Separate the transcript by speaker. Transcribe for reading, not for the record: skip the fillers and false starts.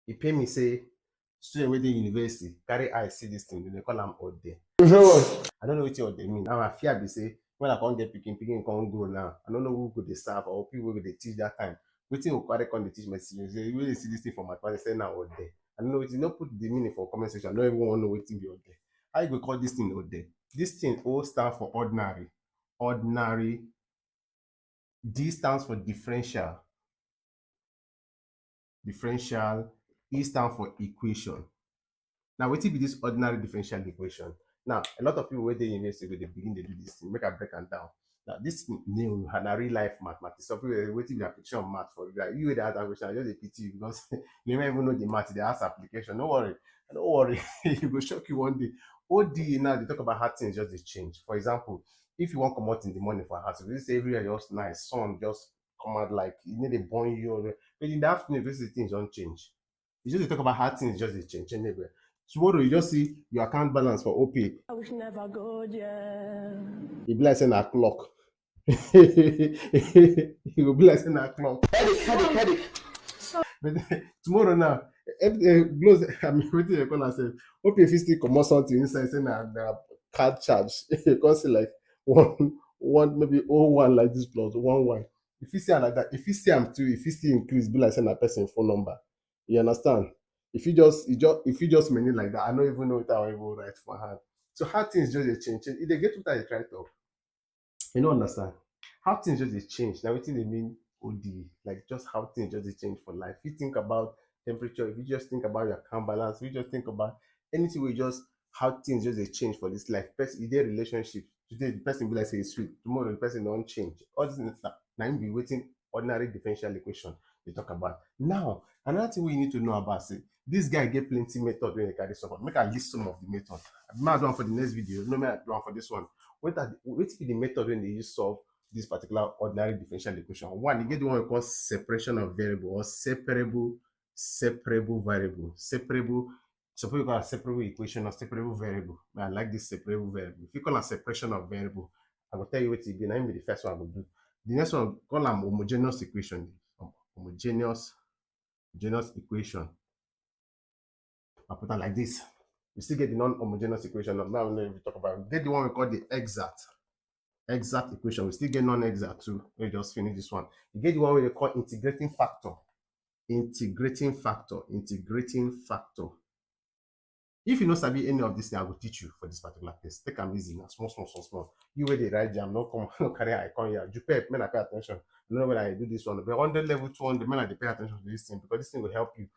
Speaker 1: He pay me say student wey dey university carry eye see this thing, they call am ode. I don't know what ode mean. Now I fear be say when I can't get picking can't grow now. I don't know who could they serve or people who they teach that time. Wetin go carry come dey teach my students? Say you dey see this thing for my class, say na ode. I don't know wetin, no put the meaning for comment section. I don't even want to know wetin be ode. How you go call this thing ode? This thing O stand for ordinary. Ordinary. D stands for differential. Differential. E stands for equation. Now, what be this ordinary differential equation? Now, a lot of people where they university they begin to do this thing. Make a break and down. Now, this new had a real life mathematics. Some people waiting the application of math for you. Like, you that question, I just a pity because you never even know the math. They ask application. Don't worry. Don't worry. It will shock you one day. OD now they talk about how things just they change. For example, if you want to come out in the morning for house, this everywhere just nice, sun just come out like you need a burn you. But in the afternoon, this things don't change. You just talk about how things just they change everywhere. Tomorrow you just see your account balance for OP. I wish never go there. It be like saying a clock. It will be like saying a clock. Headache. But tomorrow now, close. I mean, what do you call yourself? OP if you still come out something inside saying a card charge. You can see like one maybe 01 like this plus 11. If you see like that, if you see I'm two, if you see increase, be like saying a person phone number. You understand? If you just mean it like that, I don't even know what I will write for hand. So how things just change. If they get what I try to, you don't understand how things just change. Now what they mean OD, like just how things just change for life. If you think about temperature, if you just think about your account balance, if you just think about anything we just how things just change for this life. Is there relationship? Today the person be like say it's sweet, tomorrow the person don't change. All this stuff. Now you be waiting ordinary differential equation they talk about. Now, another thing we need to know about say this guy get plenty method when they carry solve. Make I list some of the methods. I might do one for the next video. No, I do one for this one. What is the method when they use solve this particular ordinary differential equation? One, you get the one we call separation of variable or separable variable. Suppose you call a separable equation or separable variable. I like this separable variable. If you call a separation of variable, I will tell you what it be. Now be the first one I will do. The next one, call them homogeneous equation. Homogeneous equation. I put it like this. We still get the non-homogeneous equation. Now we talk about get the one we call the exact equation. We still get non-exact too. We just finish this one. You get the one we call integrating factor. Integrating factor. If you know sabi any of this thing, I will teach you for this particular test. Take them easy now, small. You where they write jam, no come carry icon here. You pay attention. You know when I do this one, but 100 level 200, men I pay attention to this thing because this thing will help you